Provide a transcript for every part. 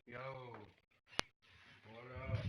Yo, what up?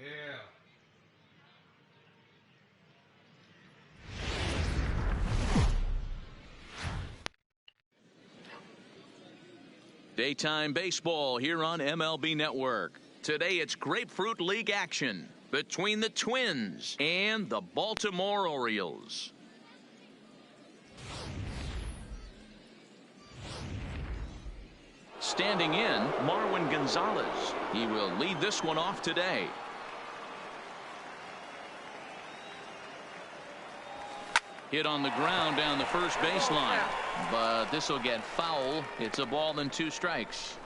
Yeah. Daytime baseball here on MLB Network. Today it's Grapefruit League action between the Twins and the Baltimore Orioles. Standing in, Marwin Gonzalez. He will lead this one off today. Hit on the ground down the first baseline, but this will get foul. It's a ball and 2 strikes.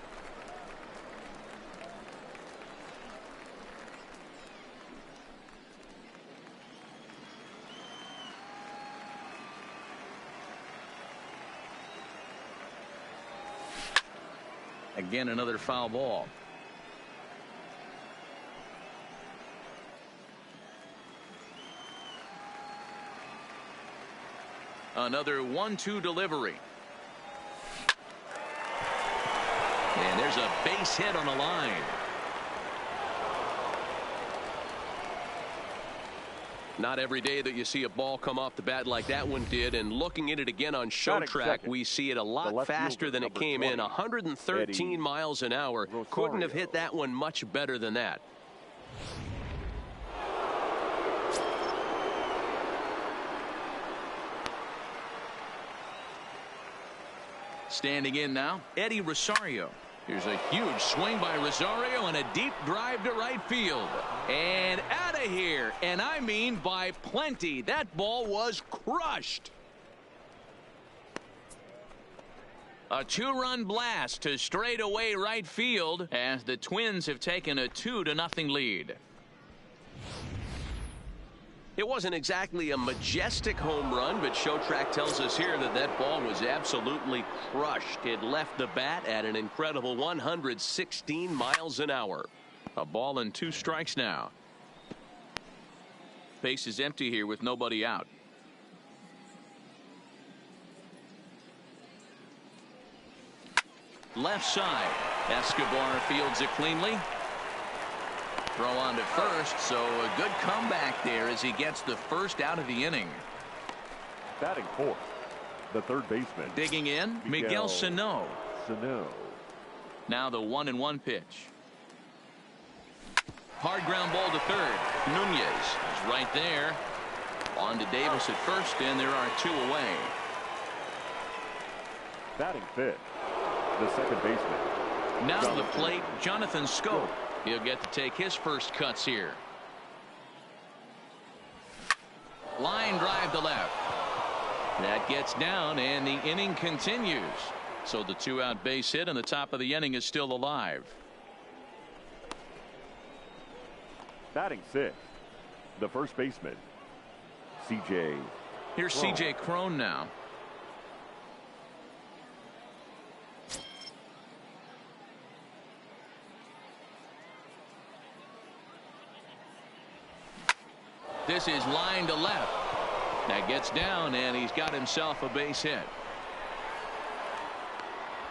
Again, another foul ball. Another 1-2 delivery. And there's a base hit on the line. Not every day that you see a ball come off the bat like that one did, and looking at it again on show track, we see it a lot faster than it came in. 113 miles an hour. Couldn't have hit that one much better than that. Standing in now, Eddie Rosario. Here's a huge swing by Rosario and a deep drive to right field. And out of here. And I mean by plenty. That ball was crushed. A 2-run blast to straightaway right field as the Twins have taken a 2-0 lead. It wasn't exactly a majestic home run, but Showtrack tells us here that that ball was absolutely crushed. It left the bat at an incredible 116 miles an hour. A ball and 2 strikes now. Base is empty here with nobody out. Left side. Escobar fields it cleanly. Throw on to first, so a good comeback there as he gets the first out of the inning. Batting fourth, the third baseman. Digging in, Miguel Sano. Now the 1-1 pitch. Hard ground ball to third. Nunez is right there. On to Davis at first, and there are 2 away. Batting fifth, the second baseman. Now to the plate, Jonathan Scope. He'll get to take his first cuts here. Line drive to left. That gets down, and the inning continues. So the 2-out base hit, and the top of the inning is still alive. Batting sixth, the first baseman, C.J. Here's C.J. Cron now. This is line to left. That gets down, and he's got himself a base hit.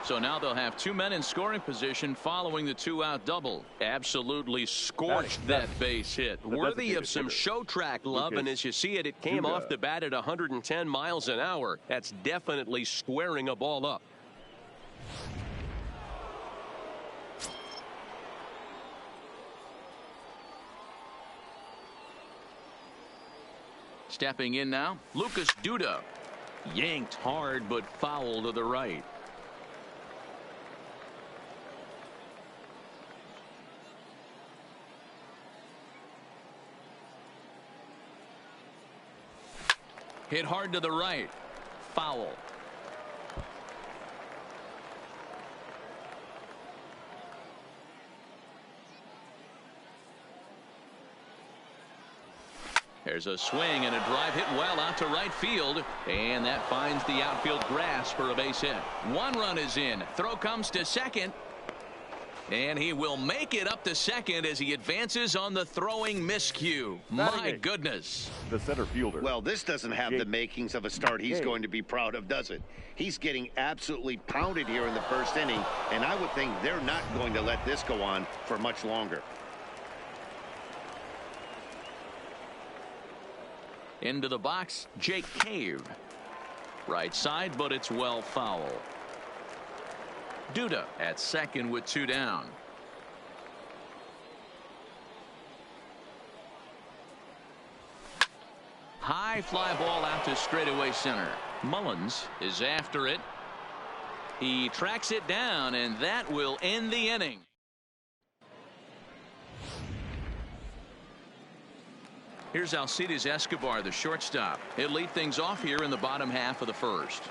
So now they'll have 2 men in scoring position following the 2-out double. Absolutely scorched that base hit. Worthy of some show track love, and as you see it, it came off the bat at 110 miles an hour. That's definitely squaring a ball up. Stepping in now, Lucas Duda. Yanked hard, but foul to the right. Hit hard to the right. Foul. There's a swing and a drive hit well out to right field, and that finds the outfield grass for a base hit. One run is in. Throw comes to second, and he will make it up to second as he advances on the throwing miscue. My goodness. The center fielder. Well, this doesn't have the makings of a start he's going to be proud of, does it? He's getting absolutely pounded here in the first inning, and I would think they're not going to let this go on for much longer. Into the box, Jake Cave. Right side, but it's well foul. Duda at second with 2 down. High fly ball out to straightaway center. Mullins is after it. He tracks it down, and that will end the inning. Here's Alcides Escobar, the shortstop. He'll lead things off here in the bottom half of the first.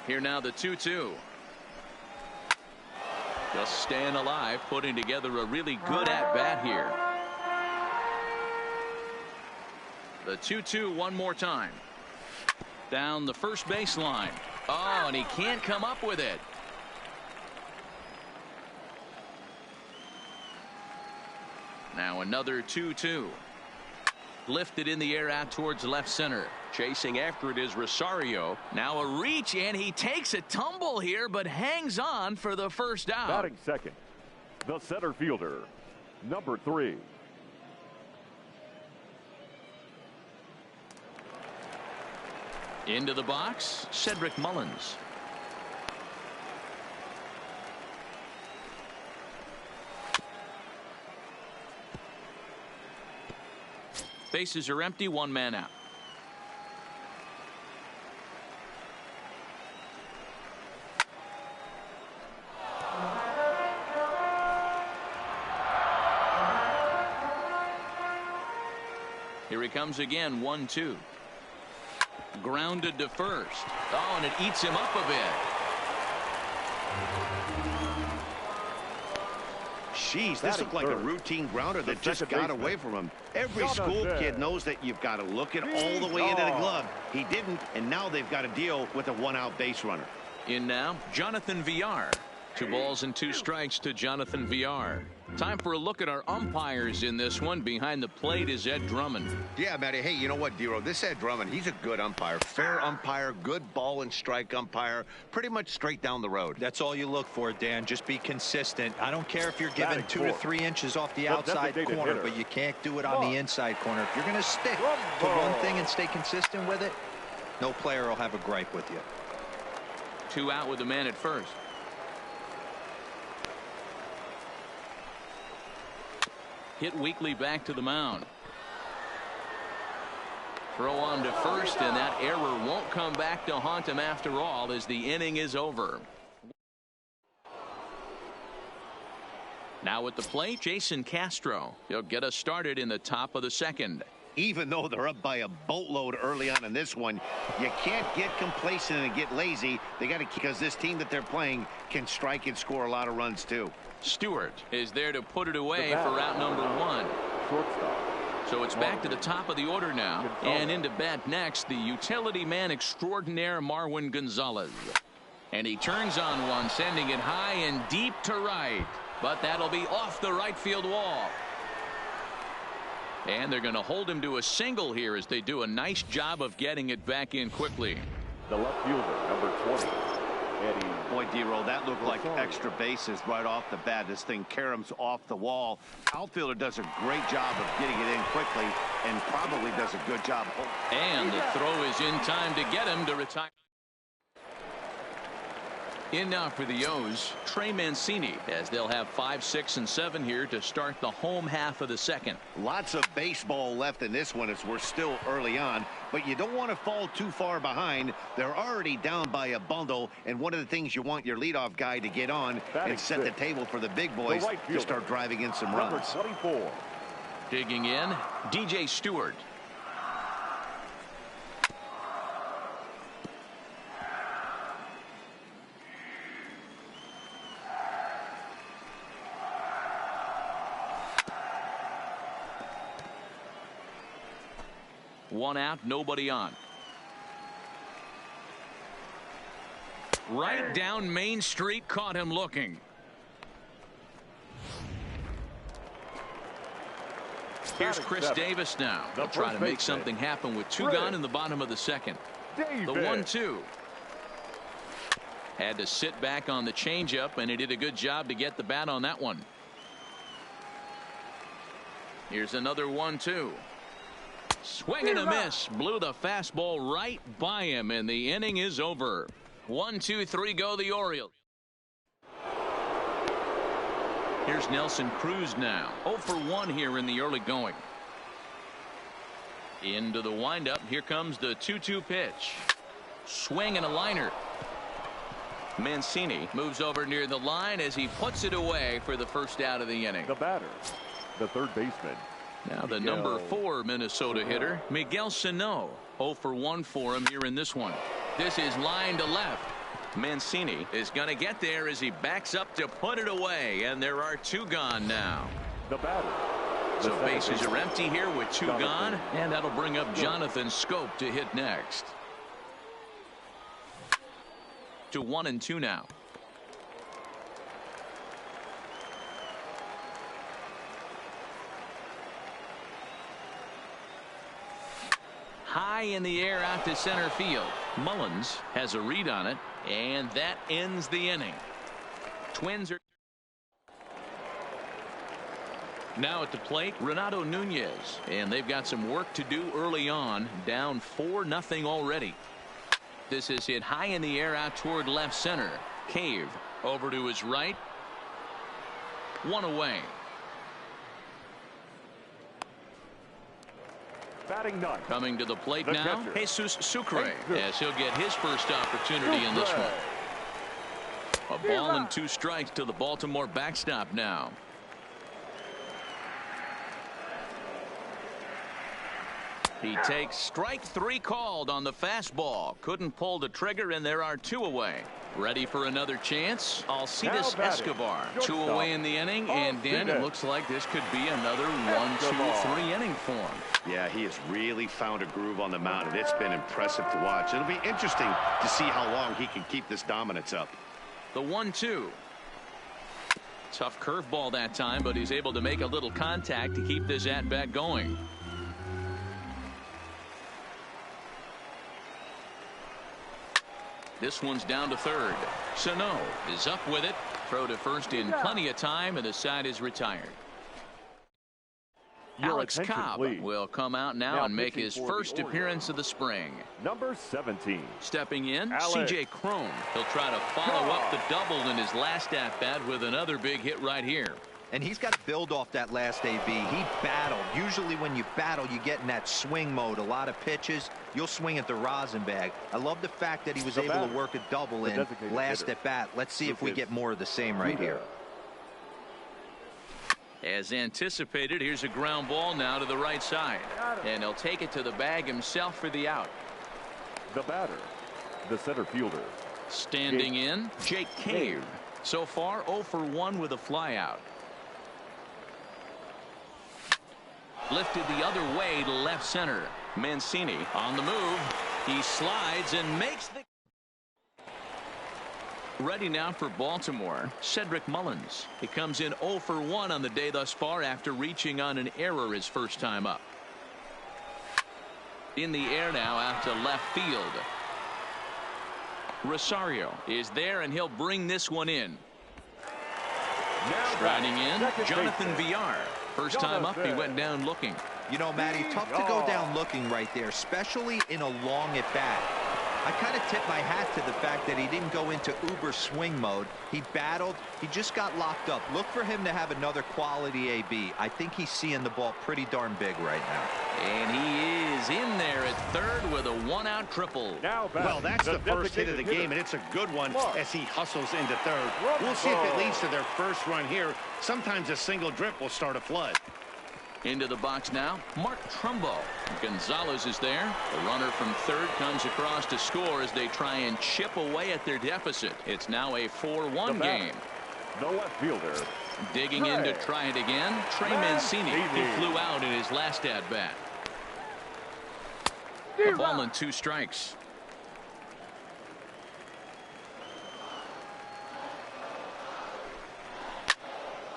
Here now the 2-2. Just staying alive, putting together a really good at-bat here. The 2-2 one more time. Down the first baseline. Oh, and he can't come up with it. Now another 2-2. Lifted in the air out towards left center. Chasing after it is Rosario. Now a reach, and he takes a tumble here, but hangs on for the first out. Batting second, the center fielder, number 3. Into the box, Cedric Mullins. Bases are empty, 1 man out. Here he comes again, 1-2. Grounded to first. Oh, and it eats him up a bit. Jeez, this looked like a routine grounder that just got away from him. Every school kid knows that you've got to look it all the way into the glove. He didn't, and now they've got to deal with a 1-out base runner. In now, Jonathan Villar. 2 balls and 2 strikes to Jonathan Villar. Time for a look at our umpires in this one. Behind the plate is Ed Drummond. Yeah, Matty. Hey, you know what, Dero? This Ed Drummond, he's a good umpire. Fair umpire, good ball and strike umpire. Pretty much straight down the road. That's all you look for, Dan. Just be consistent. I don't care if you're given 2 to 3 inches off the outside corner, but you can't do it on the inside corner. If you're going to stick to one thing and stay consistent with it, no player will have a gripe with you. 2 out with the man at first. Hit weakly back to the mound. Throw on to first, and that error won't come back to haunt him after all as the inning is over. Now at the plate, Jason Castro. He'll get us started in the top of the second. Even though they're up by a boatload early on in this one, you can't get complacent and get lazy. They got to, because this team that they're playing can strike and score a lot of runs too. Stewart is there to put it away for out number 1. Shortstop. So it's back to the top of the order now, and into bat next, the utility man extraordinaire Marwin Gonzalez. And he turns on one, sending it high and deep to right, but that'll be off the right field wall. And they're going to hold him to a single here as they do a nice job of getting it back in quickly. The left fielder, number 20. Eddie. Boy, D-Roll, that looked like extra bases right off the bat. This thing caroms off the wall. Outfielder does a great job of getting it in quickly and probably does a good job. And the throw is in time to get him to retire. In now for the O's, Trey Mancini, as they'll have 5, 6, and 7 here to start the home half of the second. Lots of baseball left in this one as we're still early on, but you don't want to fall too far behind. They're already down by a bundle, and one of the things you want your leadoff guy to get on and set the table for the big boys to start driving in some runs. Number 24. Digging in, DJ Stewart. One out, nobody on. Right down Main Street, caught him looking. Here's Chris Davis now. They'll try to make something happen with 2 gone in the bottom of the second. The 1-2. Had to sit back on the changeup, and he did a good job to get the bat on that one. Here's another 1-2. Swing and a miss. Blew the fastball right by him, and the inning is over. 1, 2, 3 go the Orioles. Here's Nelson Cruz now. 0 for 1 here in the early going. Into the windup. Here comes the 2-2 pitch. Swing and a liner. Mancini moves over near the line as he puts it away for the first out of the inning. The batter, the third baseman. Now the number 4 Minnesota hitter, Miguel Sano. 0 for 1 for him here in this one. This is line to left. Mancini is going to get there as he backs up to put it away, and there are 2 gone now. The batter. So bases are empty here with 2 gone, and that'll bring up Jonathan Scope to hit next. To 1 and 2 now. High in the air out to center field. Mullins has a read on it, and that ends the inning. Twins are now at the plate. Renato Nunez, and they've got some work to do early on. Down 4-0 already. This is hit high in the air out toward left center. Cave over to his right. 1 away. Batting ninth. Coming to the plate The now, catcher. Jesus Sucre, as he'll get his first opportunity in this one. A ball and 2 strikes to the Baltimore backstop now. He takes strike 3 called on the fastball. Couldn't pull the trigger, and there are 2 away. Ready for another chance? Alcides Escobar. 2 away in the inning, and Dan, it looks like this could be another 1, 2, 3 inning for him. Yeah, he has really found a groove on the mound, and it's been impressive to watch. It'll be interesting to see how long he can keep this dominance up. The 1-2. Tough curveball that time, but he's able to make a little contact to keep this at-bat going. This one's down to third. Sano is up with it. Throw to first in plenty of time, and the side is retired. Alex Cobb will come out now and make his first appearance of the spring. Number 17. Stepping in, C.J. Cron. He'll try to follow up the double in his last at-bat with another big hit right here. And he's got to build off that last AB. He battled. Usually when you battle, you get in that swing mode. A lot of pitches, you'll swing at the rosin bag. I love the fact that he was able to work a double in last at bat. Let's see if we get more of the same right here. As anticipated, here's a ground ball now to the right side. And he'll take it to the bag himself for the out. The batter, the center fielder. Standing in, Jake Cave. So far, 0 for 1 with a flyout. Lifted the other way to left center. Mancini on the move. He slides and makes the... Ready now for Baltimore, Cedric Mullins. He comes in 0 for 1 on the day thus far after reaching on an error his first time up. In the air now out to left field. Rosario is there, and he'll bring this one in. Striding in, Jonathan Villar. First time up, he went down looking. You know, Matty, tough to go down looking right there, especially in a long at bat. I kind of tip my hat to the fact that he didn't go into uber swing mode. He battled. He just got locked up. Look for him to have another quality AB. I think he's seeing the ball pretty darn big right now. And he is in there at third with a one-out triple. Well, that's the first hit of the game, and it's a good one as he hustles into third. We'll see if it leads to their first run here. Sometimes a single drip will start a flood. Into the box now, Mark Trumbo. Gonzalez is there. The runner from third comes across to score as they try and chip away at their deficit. It's now a 4-1 game. The left fielder. Digging in to try it again, Trey Mancini. He flew out in his last at-bat. A ball and 2 strikes.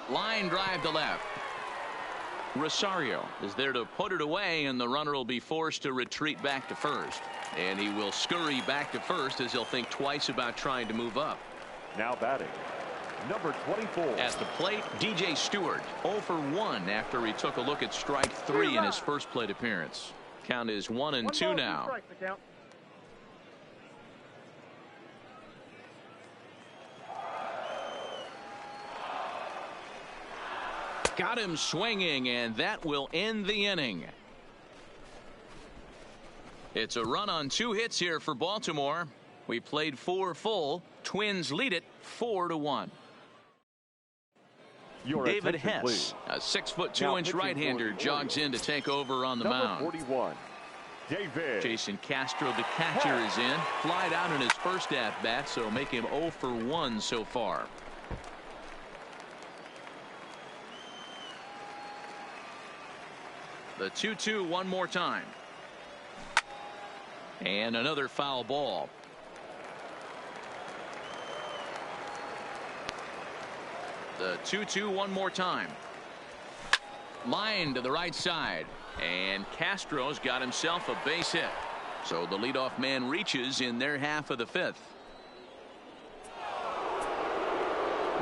Line drive to left. Rosario is there to put it away, and the runner will be forced to retreat back to first. And he will scurry back to first as he'll think twice about trying to move up. Now batting, number 24. At the plate, DJ Stewart, 0 for 1 after he took a look at strike 3 in his first plate appearance. Count is 1-2 now. Got him swinging, and that will end the inning. It's a run on 2 hits here for Baltimore. We played 4 full. Twins lead it 4-1. David Hess, a 6'2" right-hander, jogs in to take over on the mound. 41. David. Jason Castro, the catcher, is in. Flied out in his first at-bat, so make him 0 for 1 so far. The 2-2 one more time. And another foul ball. The 2-2 one more time. Line to the right side. And Castro's got himself a base hit. So the leadoff man reaches in their half of the 5th.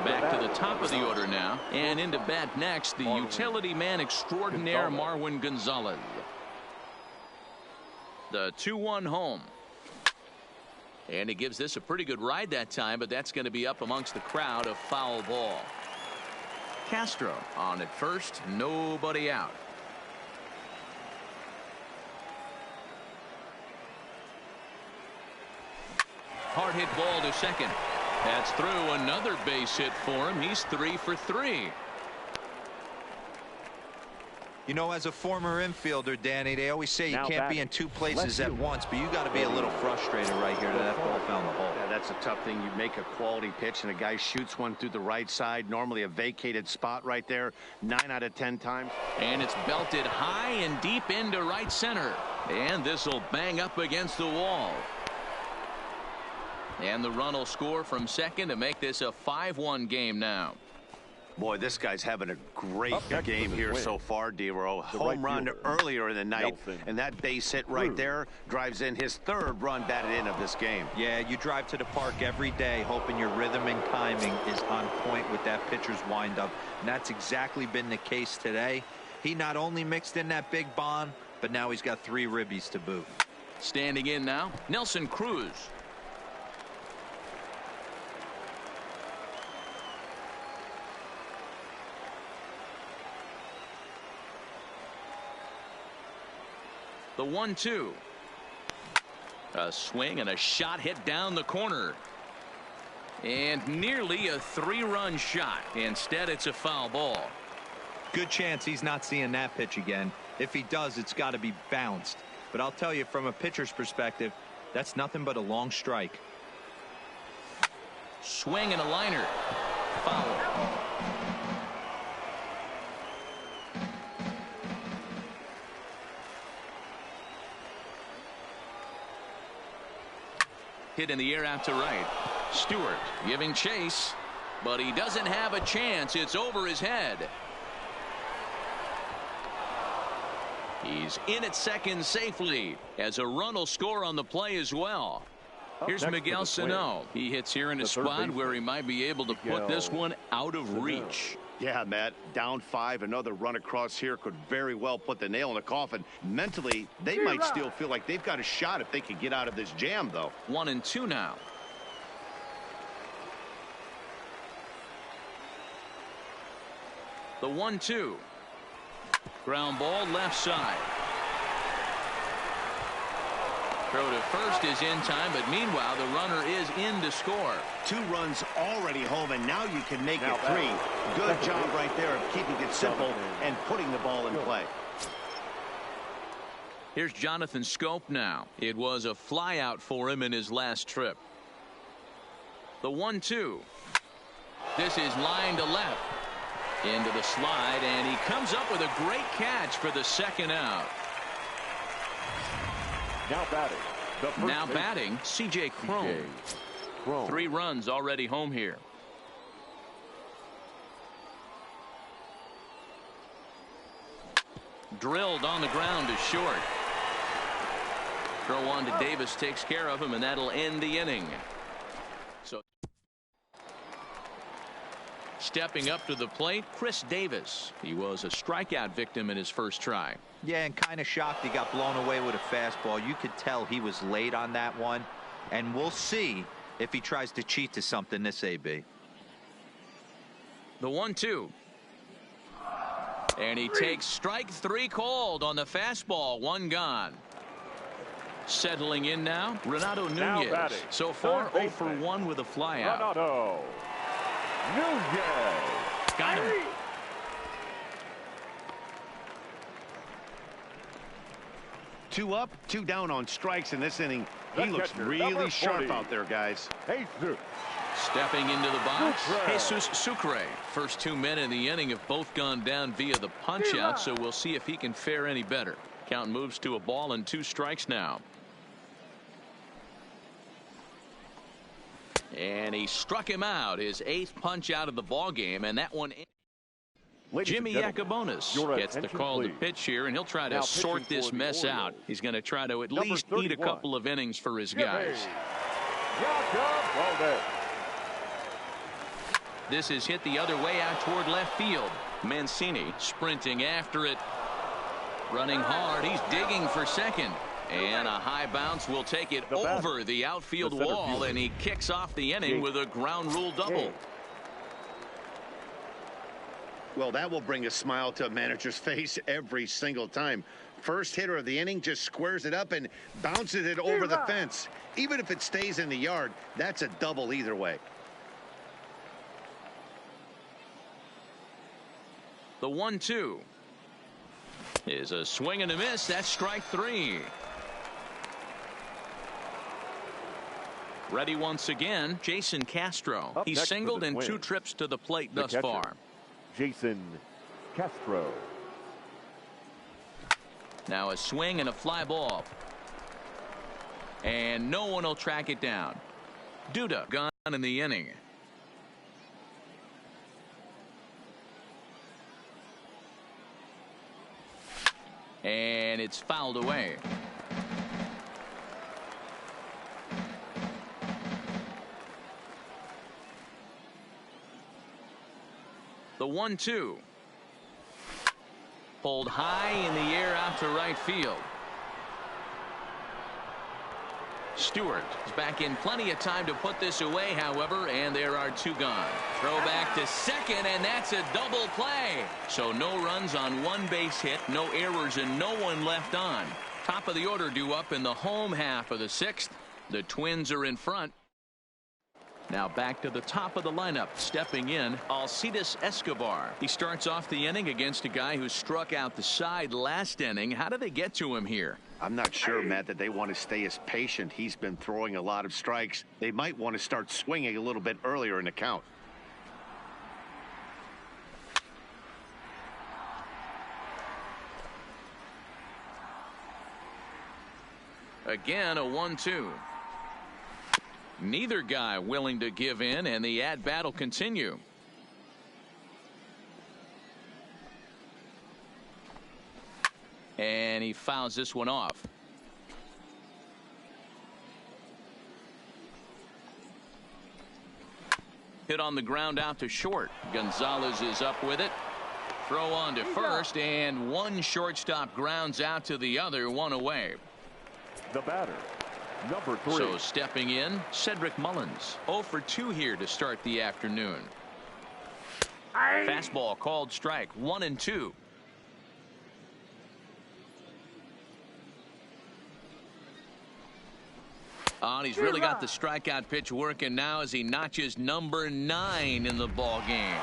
Back to the top of the order now, and into bat next, the utility man extraordinaire Marwin Gonzalez. The 2-1 home. And he gives this a pretty good ride that time, but that's going to be up amongst the crowd. A foul ball. Castro on at first, nobody out. Hard hit ball to second. That's through. Another base hit for him. He's 3 for 3. You know, as a former infielder, Danny, they always say you can't be in 2 places at once, but you got to be a little frustrated right here that ball found the hole. Yeah, that's a tough thing. You make a quality pitch and a guy shoots one through the right side, normally a vacated spot right there, 9 out of 10 times. And it's belted high and deep into right center. And this will bang up against the wall. And the run will score from second to make this a 5-1 game now. Boy, this guy's having a great game here so far, D-Row. Home run earlier in the night, and that base hit right there drives in his 3rd run batted in of this game. Yeah, you drive to the park every day hoping your rhythm and timing is on point with that pitcher's windup, and that's exactly been the case today. He not only mixed in that big bomb, but now he's got 3 ribbies to boot. Standing in now, Nelson Cruz. The 1-2. A swing and a shot hit down the corner. And nearly a 3-run shot. Instead, it's a foul ball. Good chance he's not seeing that pitch again. If he does, it's got to be bounced. But I'll tell you, from a pitcher's perspective, that's nothing but a long strike. Swing and a liner. Foul. Hit in the air out to right. Stewart giving chase, but he doesn't have a chance. It's over his head. He's in at second safely as a run will score on the play as well. Here's Miguel Sano. He hits here in a spot where he might be able to put this one out of reach. Yeah, Matt, down 5, another run across here could very well put the nail in the coffin. Mentally, they might still feel like they've got a shot if they could get out of this jam, though. 1-2 now. The 1-2. Ground ball left side. Throw to first is in time, but meanwhile the runner is in to score. 2 runs already home, and now you can make it 3. Good job right there of keeping it simple and putting the ball in play. Here's Jonathan Scope now. It was a flyout for him in his last trip. The 1-2. This is line to left. Into the slide, and he comes up with a great catch for the second out. Now batting, C.J. Cron. 3 runs already home here. Drilled on the ground to short. Throw on to Davis takes care of him, and that'll end the inning. So stepping up to the plate, Chris Davis. He was a strikeout victim in his first try. Yeah, and kind of shocked he got blown away with a fastball. You could tell he was late on that one, and we'll see if he tries to cheat to something this AB. The 1-2. And he takes strike 3 called on the fastball. 1 gone. Settling in now, Renato Nunez. So far 0 for 1 with a flyout. Renato Nunez. Got him. Two up, 2 down on strikes in this inning. He looks really sharp out there, guys. Stepping into the box, Jesus Sucre. First 2 men in the inning have both gone down via the punch out, so we'll see if he can fare any better. Count moves to a ball and 2 strikes now. And he struck him out, his 8th punch out of the ball game, and that one. Jimmy Yacobonis gets the call to pitch here, and he'll try to sort this mess out. He's going to try to at least eat a couple of innings for his guys. This is hit the other way out toward left field. Mancini sprinting after it. Running hard. He's digging for second. And a high bounce will take it over the outfield wall, and he kicks off the inning with a ground rule double. Well, that will bring a smile to a manager's face every single time. First hitter of the inning just squares it up and bounces it over the fence. Even if it stays in the yard, that's a double either way. The 1-2 is a swing and a miss. That's strike 3. Ready once again, Jason Castro. He's singled in 2 trips to the plate thus far. Jason Castro. Now a swing and a fly ball. And no one will track it down. Duda gone in the inning. And it's fouled away. The 1-2. Pulled high in the air out to right field. Stewart is back in plenty of time to put this away, however, and there are 2 gone. Throw back to second, and that's a double play. So no runs on 1 base hit, no errors, and no one left on. Top of the order due up in the home half of the 6th. The Twins are in front. Now back to the top of the lineup. Stepping in, Alcides Escobar. He starts off the inning against a guy who struck out the side last inning. How do they get to him here? I'm not sure, Matt, that they want to stay as patient. He's been throwing a lot of strikes. They might want to start swinging a little bit earlier in the count. Again, a 1-2. Neither guy willing to give in, and the at-bat will continue. And he fouls this one off. Hit on the ground out to short. Gonzalez is up with it. Throw on to first, and one shortstop grounds out to the other, one away. The batter, number 3. So stepping in, Cedric Mullins. 0 for 2 here to start the afternoon. Fastball called strike, 1-2. And he's really got the strikeout pitch working now as he notches number 9 in the ball game.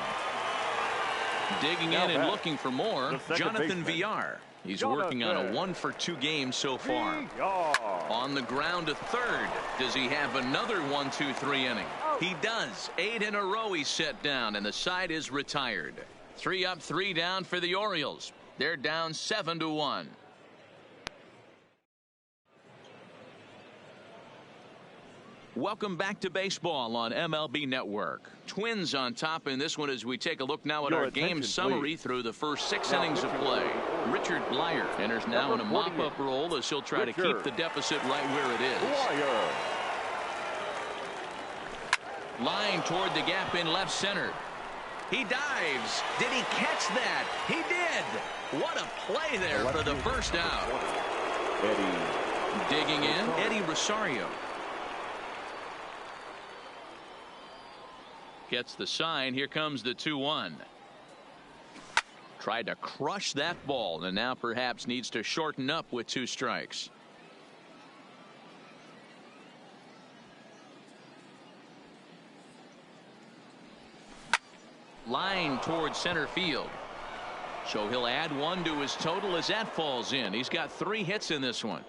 Digging in and looking for more, Jonathan Villar. He's working on a 1 for 2 game so far. On the ground to third. Does he have another 1-2-3 inning? He does. 8 in a row he's set down, and the side is retired. 3 up, 3 down for the Orioles. They're down 7-1. Welcome back to baseball on MLB Network. Twins on top in this one as we take a look now at our game summary through the first 6 innings of play. Richard Blyer enters now in a mop-up role as he'll try to keep the deficit right where it is. Line toward the gap in left center. He dives. Did he catch that? He did. What a play there for the first out. Digging in, Eddie Rosario. Gets the sign. Here comes the 2-1. Tried to crush that ball and now perhaps needs to shorten up with 2 strikes. Line towards center field. So he'll add 1 to his total as that falls in. He's got 3 hits in this one.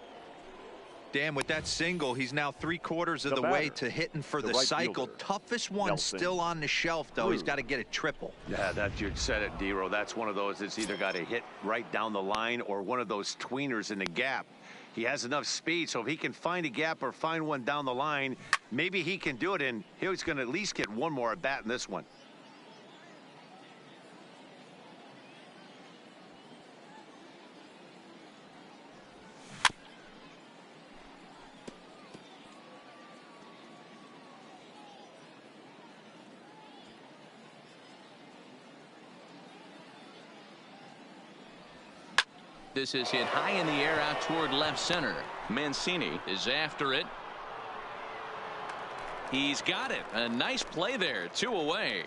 Dan, with that single, he's now 3/4 of the way to hitting for the cycle. Toughest one still on the shelf, though. He's got to get a triple. Yeah, that you said it, D-Row. That's one of those that's either got to hit right down the line or one of those tweeners in the gap. He has enough speed, so if he can find a gap or find one down the line, maybe he can do it, and he's going to at least get 1 more at bat in this one. This is hit high in the air out toward left center. Mancini is after it. He's got it. A nice play there. 2 away.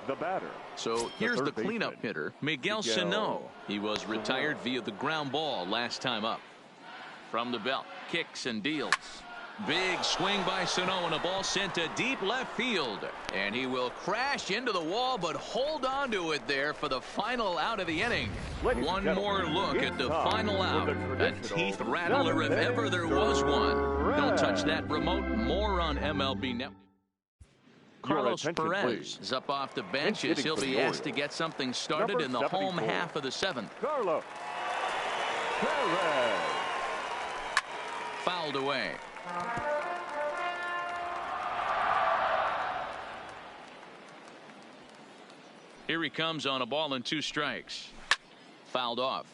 The batter. So here's the cleanup hitter, Miguel Sano. He was retired via the ground ball last time up. From the belt, kicks and deals. Big swing by Sano and a ball sent to deep left field. And he will crash into the wall but hold on to it there for the final out of the inning. One more look at the final out. A teeth rattler if ever there was one. Don't touch that remote. More on MLB Network. Carlos Perez is up off the bench as he'll be asked to get something started in the home half of the 7th. Carlos Perez. Fouled away. Here he comes on a ball and 2 strikes. Fouled off.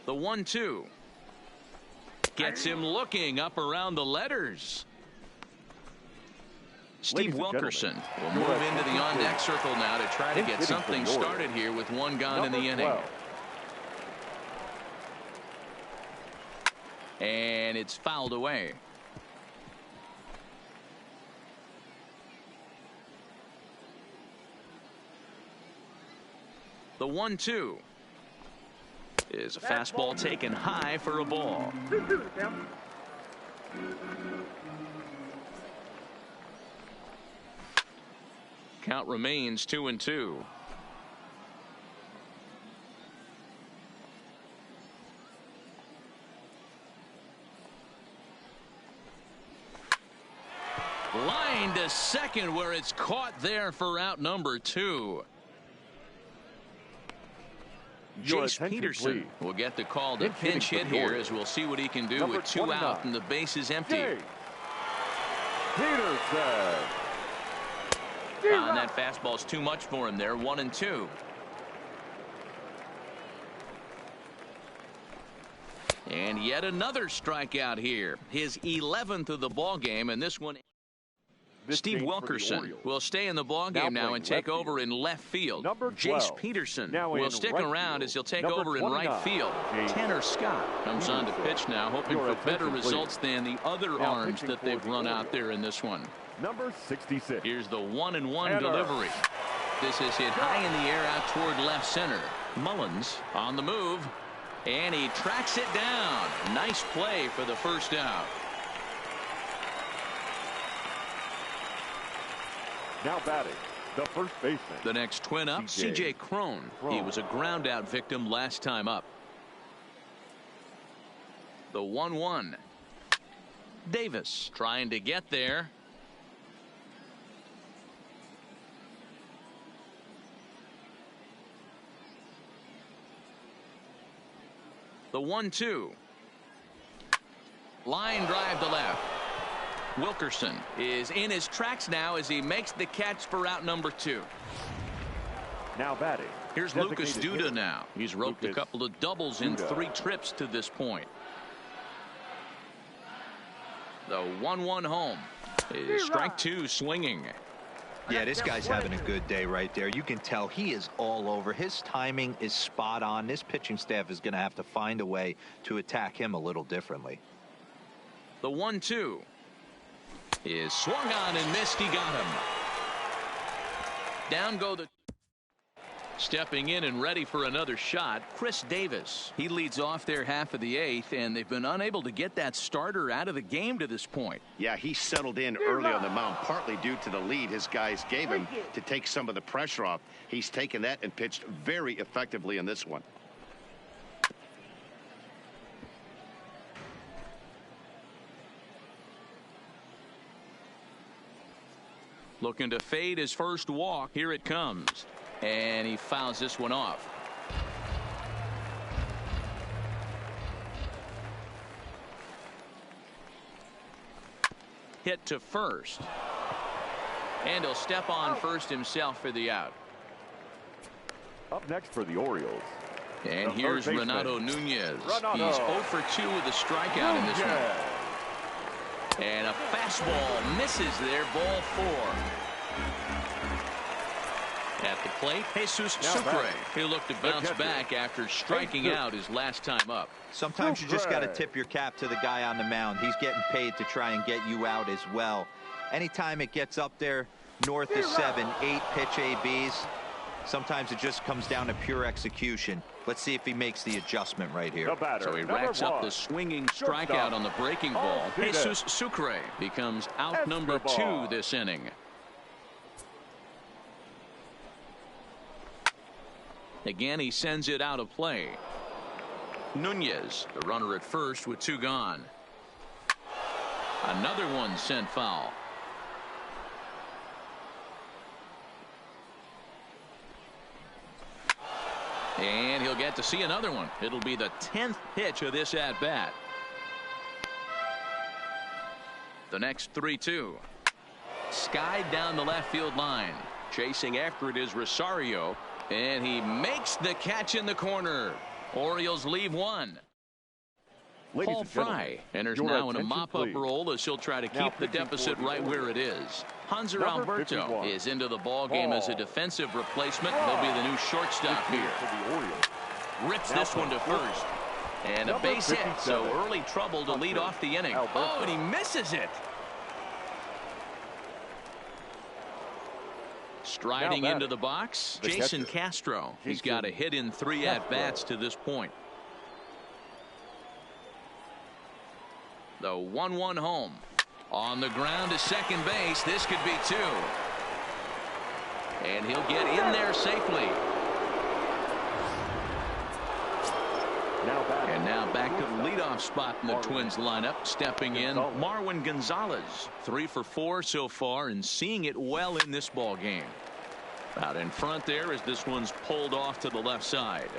The 1-2 gets him looking up around the letters. Steve Wilkerson will move into the on-deck circle now to try to get something started here with 1 gone in the inning. And it's fouled away. The 1-2 is a fastball taken high for a ball. Count remains 2-2. Line to second where it's caught there for out number 2. Jace Peterson will get the call to pinch hit here as we'll see what he can do with 2 out and the bases empty. Peterson. And that fastball's too much for him there. 1-2. And yet another strikeout here. His 11th of the ball game, and this one. Steve Wilkerson will stay in the ballgame now and take over in left field. Jace Peterson will stick around as he'll take over in right field. Tanner Scott comes on to pitch now, hoping for better results than the other arms that they've run out there in this one. Number 66. Here's the 1-1 delivery. This is hit high in the air out toward left center. Mullins on the move, and he tracks it down. Nice play for the first out. Now batting, the first baseman. The next twin up, C.J. Cron. He was a ground out victim last time up. The 1-1. Davis trying to get there. The 1-2. Line drive to left. Wilkerson is in his tracks now as he makes the catch for out number 2. Now batting. Here's Lucas Duda now. He's roped a couple of doubles in 3 trips to this point. The 1-1 home is strike 2 swinging. Yeah, this guy's having a good day right there. You can tell he is all over. His timing is spot on. This pitching staff is going to have to find a way to attack him a little differently. The 1-2 is swung on and missed. He got him. Down go the. Stepping in and ready for another shot, Chris Davis. He leads off their half of the 8th, and they've been unable to get that starter out of the game to this point. Yeah, he settled in early on the mound, partly due to the lead his guys gave him to take some of the pressure off. He's taken that and pitched very effectively in this one. Looking to fade his first walk. Here it comes. And he fouls this one off. Hit to first. And he'll step on first himself for the out. Up next for the Orioles. And here's Renato Nunez. He's 0 for 2 with a strikeout in this one. And a fastball misses there, ball 4. At the plate, Jesus Sucre. He'll look to bounce back after striking out his last time up. Sometimes you just got to tip your cap to the guy on the mound. He's getting paid to try and get you out as well. Anytime it gets up there north of 7, 8 pitch ABs, sometimes it just comes down to pure execution. Let's see if he makes the adjustment right here. So he racks up the swinging strikeout on the breaking ball. Jesus Sucre becomes out number 2 this inning. Again, he sends it out of play. Nunez, the runner at first with 2 gone. Another one sent foul. And he'll get to see another one. It'll be the 10th pitch of this at bat. The next 3-2. Skied down the left field line. Chasing after it is Rosario. And he makes the catch in the corner. Orioles leave 1. Paul Fry enters now in a mop-up role as he'll try to keep the deficit right where it is. Hanser Alberto is into the ballgame as a defensive replacement. He'll be the new shortstop here. Rips this one to first. And a base hit, so early trouble to lead off the inning. Oh, and he misses it. Striding into the box, Jason Castro. He's got a hit in 3 at-bats to this point. The 1-1 home. On the ground to second base. This could be 2. And he'll get in there safely. And now back to the leadoff spot in the Twins lineup. Stepping in, Marwin Gonzalez. 3 for 4 so far and seeing it well in this ball game. Out in front there as this one's pulled off to the left side.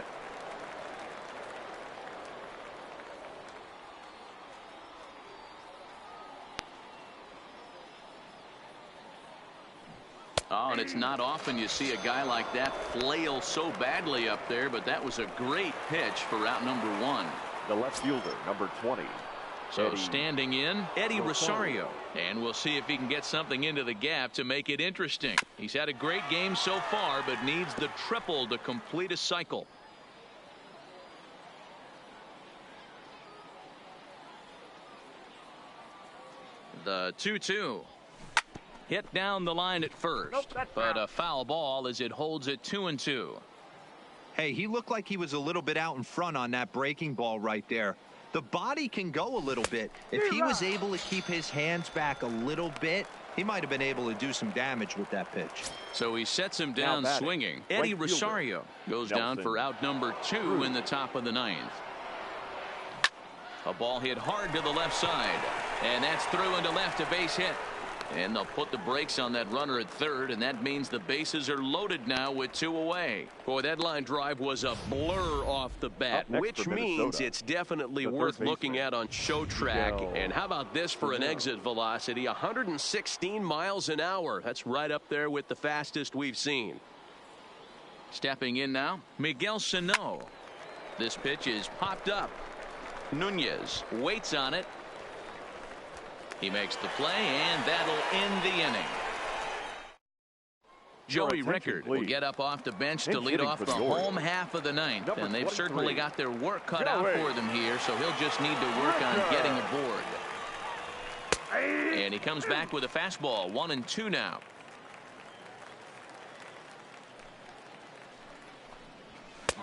Oh, and it's not often you see a guy like that flail so badly up there, but that was a great pitch for out number 1. The left fielder, number 20. So standing in, Eddie Rosario. And we'll see if he can get something into the gap to make it interesting. He's had a great game so far, but needs the triple to complete a cycle. The 2-2. Hit down the line at first, but a foul ball as it holds it 2-2. Hey, he looked like he was a little bit out in front on that breaking ball right there. The body can go a little bit. If he was able to keep his hands back a little bit, he might have been able to do some damage with that pitch. So he sets him down swinging. Eddie Rosario goes down for out number 2 in the top of the 9th. A ball hit hard to the left side, and that's through into left, a base hit. And they'll put the brakes on that runner at third, and that means the bases are loaded now with 2 away. Boy, that line drive was a blur off the bat, which means it's definitely worth looking at on show track. And how about this for an exit velocity? 116 miles an hour. That's right up there with the fastest we've seen. Stepping in now, Miguel Sano. This pitch is popped up. Nunez waits on it. He makes the play, and that'll end the inning. Joey Rickard will get up off the bench to lead off the home half of the 9th, and they've certainly got their work cut out for them here, so he'll just need to work on getting aboard. And he comes back with a fastball, 1-2 now.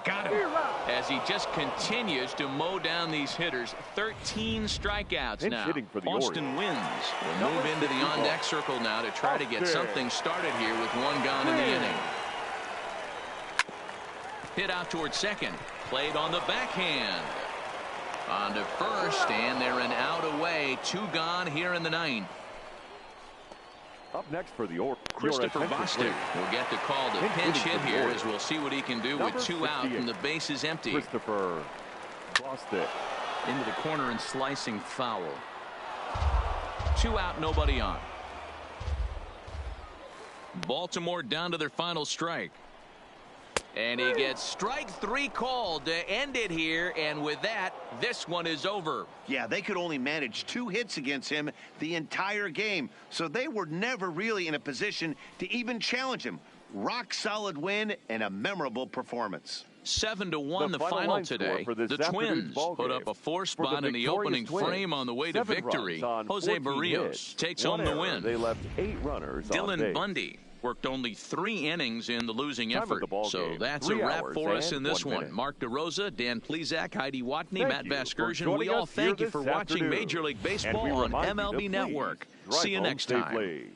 Got him. As he just continues to mow down these hitters. 13 strikeouts now. Austin Wynns will move into the on-deck circle now to try to get something started here with 1 gone in the inning. Hit out towards second. Played on the backhand. On to first, and they're an out away. 2 gone here in the 9th. Up next for the Christopher Bostic will get the call to pinch hit here, as we'll see what he can do with 2 out and the base is empty. Christopher Bostic into the corner and slicing foul. 2 out, nobody on. Baltimore down to their final strike. And he gets strike 3 called to end it here, and with that, this one is over. Yeah, they could only manage 2 hits against him the entire game, so they were never really in a position to even challenge him. Rock solid win and a memorable performance. 7-1 the final today. The Twins put up a 4 spot in the opening frame on the way to victory. Jose Barrios takes home the win. They left 8 runners. Dylan Bundy worked only 3 innings in the losing effort. So that's a wrap for us in this one. Mark DeRosa, Dan Plezak, Heidi Watney, Matt Vasgersian. We all thank you for watching Major League Baseball on MLB Network. See you next time.